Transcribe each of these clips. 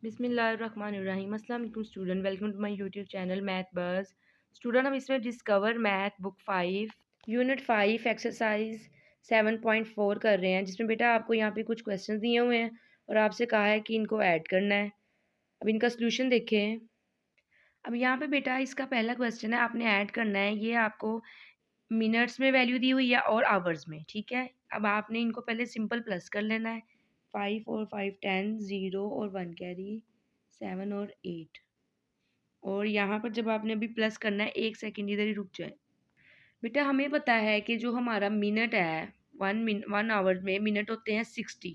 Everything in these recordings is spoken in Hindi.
बिस्मिल्लाहिर्रहमानिर्रहीम। अस्सलाम वालेकुम student, welcome to my YouTube channel math buzz. Student, हम इसमें discover math book 5 unit 5 exercise 7.4 कर रहे हैं, जिसमें बेटा आपको यहाँ पे कुछ क्वेश्चंस दिए हुए हैं और आपसे कहा है कि इनको ऐड करना है। अब इनका सोल्यूशन देखें। अब यहाँ पे बेटा इसका पहला क्वेश्चन है, आपने ऐड करना है। ये आपको मिनट्स में वैल्यू दी हुई है और आवर्स में, ठीक है। अब आपने इनको पहले सिंपल प्लस कर लेना है। 5 और 5 10, 0 और 1 कैरी, 7 और 8। और यहाँ पर जब आपने अभी प्लस करना है, 1 सेकंड इधर ही रुक जाए। बेटा हमें पता है कि जो हमारा मिनट है, 1 आवर में मिनट होते हैं 60।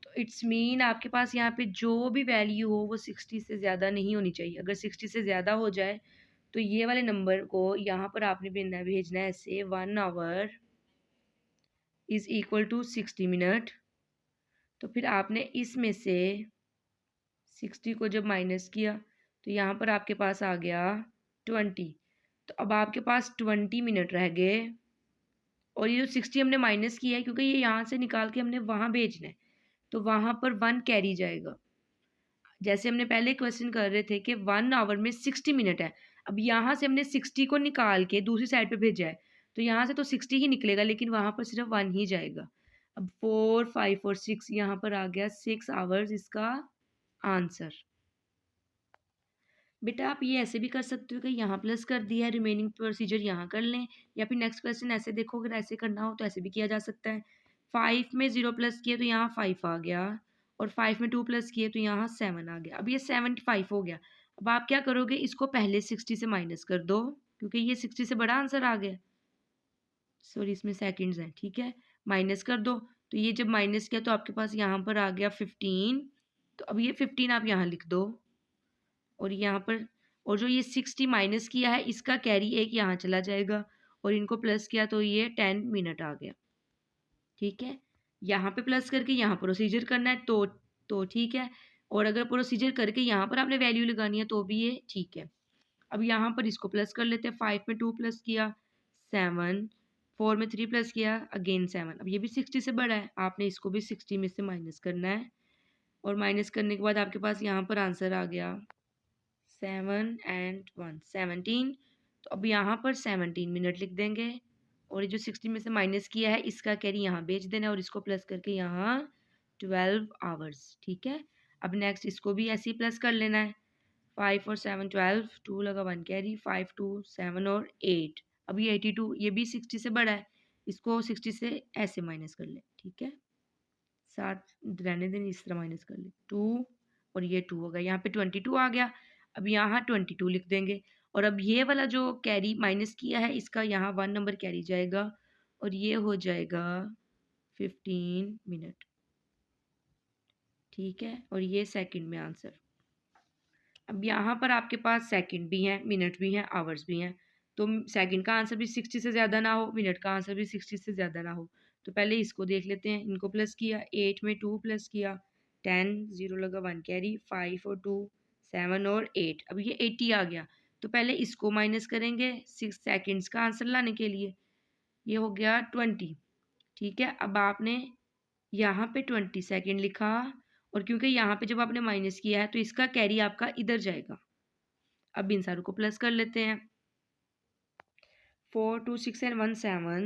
तो इट्स मीन आपके पास यहाँ पे जो भी वैल्यू हो वो 60 से ज़्यादा नहीं होनी चाहिए। अगर 60 से ज़्यादा हो जाए तो ये वाले नंबर को यहाँ पर आपने भेजना है ऐसे, 1 hour is equal to 60 minute. तो फिर आपने इसमें से 60 को जब माइनस किया तो यहाँ पर आपके पास आ गया 20। तो अब आपके पास 20 मिनट रह गए। और ये जो 60 हमने माइनस किया है, क्योंकि ये यहाँ से निकाल के हमने वहाँ भेजना है, तो वहाँ पर 1 कैरी जाएगा। जैसे हमने पहले क्वेश्चन कर रहे थे कि 1 आवर में 60 मिनट है। अब यहाँ से हमने 60 को निकाल के दूसरी साइड पे भेजा है, तो यहाँ से तो 60 ही निकलेगा, लेकिन वहाँ पर सिर्फ 1 ही जाएगा। अब 4 5 और 6 यहाँ पर आ गया 6 आवर्स इसका आंसर। बेटा आप ये ऐसे भी कर सकते हो कि यहाँ प्लस कर दिया है, रिमेनिंग प्रोसीजर यहाँ कर लें, या फिर नेक्स्ट क्वेश्चन ऐसे देखो, अगर ऐसे करना हो तो ऐसे भी किया जा सकता है। 5 में 0 प्लस किया तो यहाँ 5 आ गया, और 5 में 2 प्लस किए तो यहाँ 7 आ गया। अब ये 75 हो गया। अब आप क्या करोगे, इसको पहले 60 से माइनस कर दो, क्योंकि ये 60 से बड़ा आंसर आ गया। सॉरी, इसमें सेकंड्स हैं, ठीक है। माइनस कर दो, तो ये जब माइनस किया तो आपके पास यहाँ पर आ गया 15। तो अब ये 15 आप यहाँ लिख दो, और यहाँ पर, और जो ये 60 माइनस किया है इसका कैरी एक यहाँ चला जाएगा, और इनको प्लस किया तो ये 10 मिनट आ गया, ठीक है। यहाँ पे प्लस करके यहाँ प्रोसीजर करना है तो ठीक है, और अगर प्रोसीजर करके यहाँ पर आपने वैल्यू लगानी है तो भी ये ठीक है। अब यहाँ पर इसको प्लस कर लेते हैं। 5 में 2 प्लस किया 7, 4 में 3 प्लस किया अगेन 7। अब ये भी 60 से बड़ा है, आपने इसको भी 60 में से माइनस करना है, और माइनस करने के बाद आपके पास यहाँ पर आंसर आ गया 7 and 1 17। तो अब यहाँ पर 17 मिनट लिख देंगे, और ये जो 60 में से माइनस किया है इसका कैरी यहाँ भेज देना है, और इसको प्लस करके यहाँ 12 आवर्स, ठीक है। अब नेक्स्ट इसको भी ऐसे ही प्लस कर लेना है। 5 और 7 12, 2 लगा 1 कैरी, 5 2 7 और 8। अब ये 82, ये भी 60 से बड़ा है, इसको 60 से ऐसे माइनस कर ले, ठीक है। 7 रहने दें, इस तरह माइनस कर ले, 2 और ये 2 होगा, यहाँ पे 22 आ गया। अब यहाँ 22 लिख देंगे, और अब ये वाला जो कैरी माइनस किया है इसका यहाँ 1 नंबर कैरी जाएगा, और ये हो जाएगा 15 मिनट, ठीक है। और ये सेकंड में आंसर। अब यहाँ पर आपके पास सेकंड भी हैं, मिनट भी हैं, आवर्स भी हैं। तो सेकंड का आंसर भी 60 से ज़्यादा ना हो, मिनट का आंसर भी 60 से ज़्यादा ना हो। तो पहले इसको देख लेते हैं। इनको प्लस किया, 8 में 2 प्लस किया 10, 0 लगा 1 कैरी, 5 और 2 7 और 8। अब ये 80 आ गया, तो पहले इसको माइनस करेंगे 6 सेकेंड्स का आंसर लाने के लिए। ये हो गया 20, ठीक है। अब आपने यहाँ पे 20 सेकेंड लिखा, और क्योंकि यहाँ पे जब आपने माइनस किया है तो इसका कैरी आपका इधर जाएगा। अब इन सारों को प्लस कर लेते हैं। 4 2 6 एंड 1 7,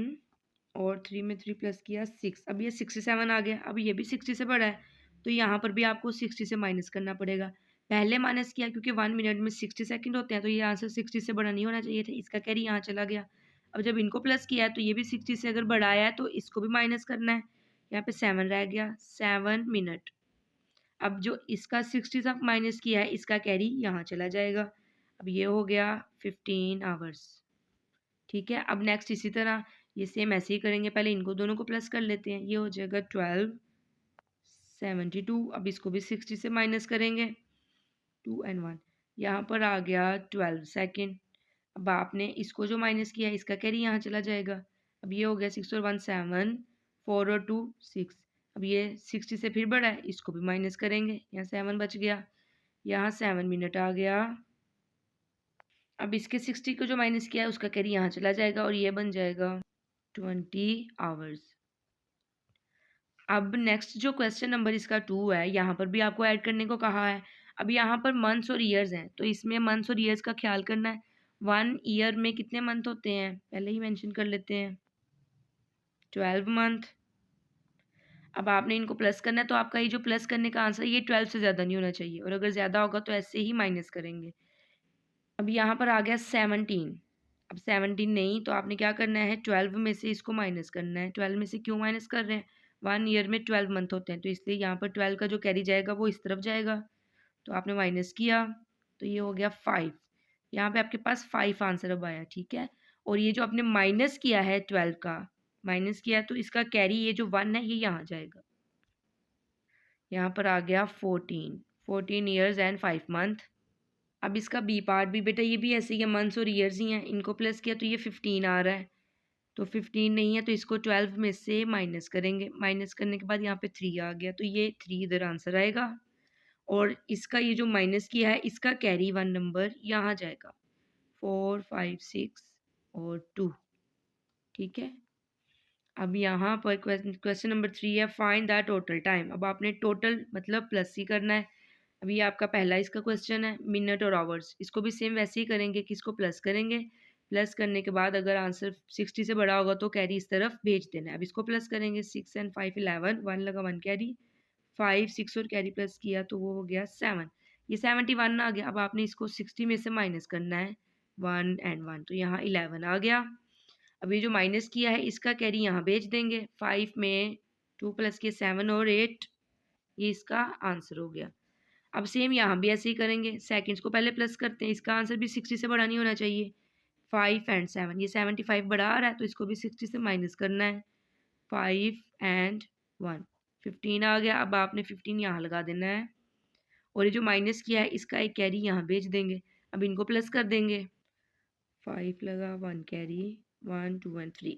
और 3 में 3 प्लस किया 6। अब ये 67 आ गया। अब ये भी 60 से बड़ा है, तो यहाँ पर भी आपको 60 से माइनस करना पड़ेगा। पहले माइनस किया क्योंकि 1 मिनट में 60 सेकंड होते हैं, तो ये आंसर 60 से बड़ा नहीं होना चाहिए था, इसका कैरी यहाँ चला गया। अब जब इनको प्लस किया है तो ये भी 60 से अगर बड़ा आया है तो इसको भी माइनस करना है। यहाँ पे 7 रह गया, 7 मिनट। अब जो इसका 60 से माइनस किया है इसका कैरी यहाँ चला जाएगा। अब ये हो गया 15 आवर्स, ठीक है। अब नेक्स्ट इसी तरह ये सेम ऐसे ही करेंगे। पहले इनको दोनों को प्लस कर लेते हैं, ये हो जाएगा 12 72। अब इसको भी 60 से माइनस करेंगे, 2 and 1, यहाँ पर आ गया 12 सेकेंड। अब आपने इसको जो माइनस किया है इसका कैरी यहाँ चला जाएगा। अब ये हो गया 6 और 1 7, 4 और 2 6। अब ये 60 से फिर बड़ा है, इसको भी माइनस करेंगे, यहाँ 7 बच गया, यहाँ 7 मिनट आ गया। अब इसके 60 को जो माइनस किया है उसका कैरी यहाँ चला जाएगा, और ये बन जाएगा 20 आवर्स। अब नेक्स्ट जो क्वेश्चन नंबर इसका 2 है, यहाँ पर भी आपको ऐड करने को कहा है। अब यहाँ पर मंथ्स और ईयर्स हैं, तो इसमें मंथ्स और ईयर्स का ख्याल करना है। 1 ईयर में कितने मंथ होते हैं, पहले ही मेंशन कर लेते हैं, 12 मंथ। अब आपने इनको प्लस करना है, तो आपका ये जो प्लस करने का आंसर ये 12 से ज़्यादा नहीं होना चाहिए, और अगर ज़्यादा होगा तो ऐसे ही माइनस करेंगे। अब यहाँ पर आ गया 17। अब 17 नहीं, तो आपने क्या करना है, 12 में से इसको माइनस करना है। 12 में से क्यों माइनस कर रहे हैं, 1 ईयर में 12 मंथ होते हैं, तो इसलिए यहाँ पर 12 का जो कैरी जाएगा वो इस तरफ जाएगा, तो आपने माइनस किया, तो ये हो गया 5। यहाँ पे आपके पास 5 आंसर अब आया, ठीक है। और ये जो आपने माइनस किया है 12 का, माइनस किया तो इसका कैरी ये जो 1 है ये यहाँ जाएगा। यहाँ पर आ गया 14 ईयर्स एंड 5 मंथ। अब इसका बी पार्ट भी बेटा ये भी ऐसे ही है, मंथ्स और ईयर्स ही हैं, इनको प्लस किया तो ये 15 आ रहा है, तो 15 नहीं है तो इसको 12 में से माइनस करेंगे। माइनस करने के बाद यहाँ पे 3 आ गया, तो ये 3 इधर आंसर आएगा, और इसका ये जो माइनस किया है इसका कैरी 1 नंबर यहाँ जाएगा, 4 5 6 और 2, ठीक है। अब यहाँ पर क्वेश्चन नंबर 3 है, फाइंड द टोटल टाइम। अब आपने टोटल मतलब प्लस ही करना है। अभी ये आपका पहला इसका क्वेश्चन है, मिनट और आवर्स, इसको भी सेम वैसे ही करेंगे कि इसको प्लस करेंगे, प्लस करने के बाद अगर आंसर 60 से बड़ा होगा तो कैरी इस तरफ भेज देना है। अब इसको प्लस करेंगे, 6 एंड 5 11, 1 लगा 1 कैरी, 5 6 और कैरी प्लस किया तो वो हो गया 7, ये 71 आ गया। अब आपने इसको 60 में से माइनस करना है, 1 एंड 1, तो यहाँ 11 आ गया। अब ये जो माइनस किया है इसका कैरी यहाँ भेज देंगे, 5 में 2 प्लस किए 7 और 8, ये इसका आंसर हो गया। अब सेम यहाँ भी ऐसे ही करेंगे, सेकंड्स को पहले प्लस करते हैं, इसका आंसर भी 60 से बड़ा नहीं होना चाहिए, 5 एंड 7, ये 75 बड़ा आ रहा है तो इसको भी 60 से माइनस करना है, 5 एंड 1 15 आ गया। अब आपने 15 यहाँ लगा देना है, और ये जो माइनस किया है इसका एक कैरी यहाँ भेज देंगे। अब इनको प्लस कर देंगे, 5 लगा 1 कैरी, 1 2 एंड 3,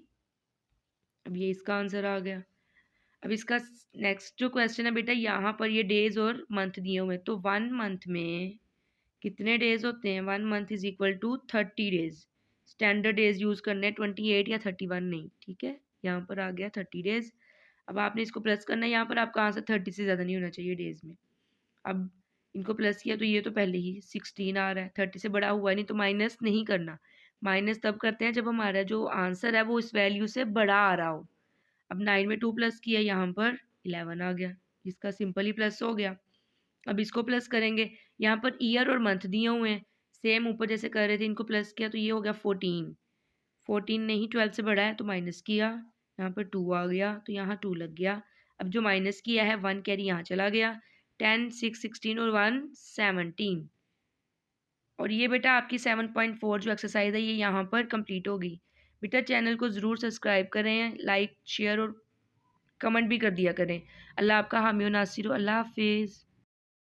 अब ये इसका आंसर आ गया। अब इसका नेक्स्ट जो क्वेश्चन है बेटा, यहाँ पर ये डेज और मंथ दिए हुए हैं, तो 1 मंथ में कितने डेज होते हैं, 1 month is equal to 30 days. Standard days use करने हैं, 28 या 31 नहीं, ठीक है। यहाँ पर आ गया 30 डेज। अब आपने इसको प्लस करना है, यहाँ पर आपका आंसर 30 से ज़्यादा नहीं होना चाहिए डेज में। अब इनको प्लस किया तो ये तो पहले ही 16 आ रहा है, 30 से बड़ा हुआ नहीं, तो माइनस नहीं करना। माइनस तब करते हैं जब हमारा जो आंसर है वो इस वैल्यू से बड़ा आ रहा हो। अब 9 में 2 प्लस किया, यहाँ पर 11 आ गया, जिसका सिंपल ही प्लस हो गया। अब इसको प्लस करेंगे, यहाँ पर ईयर और मंथ दिए हुए हैं, सेम ऊपर जैसे कर रहे थे, इनको प्लस किया तो ये हो गया 14 नहीं 12 से बड़ा है तो माइनस किया, यहाँ पर 2 आ गया तो यहाँ 2 लग गया। अब जो माइनस किया है 1 कैरी यहाँ चला गया, 10 6 16 और 1 17, और ये बेटा आपकी 7.4 जो एक्सरसाइज है ये यहाँ पर कंप्लीट हो गई। बेटा चैनल को ज़रूर सब्सक्राइब करें, लाइक शेयर और कमेंट भी कर दिया करें। अल्लाह आपका हामी और नासिर हो। अल्लाह हाफिज़।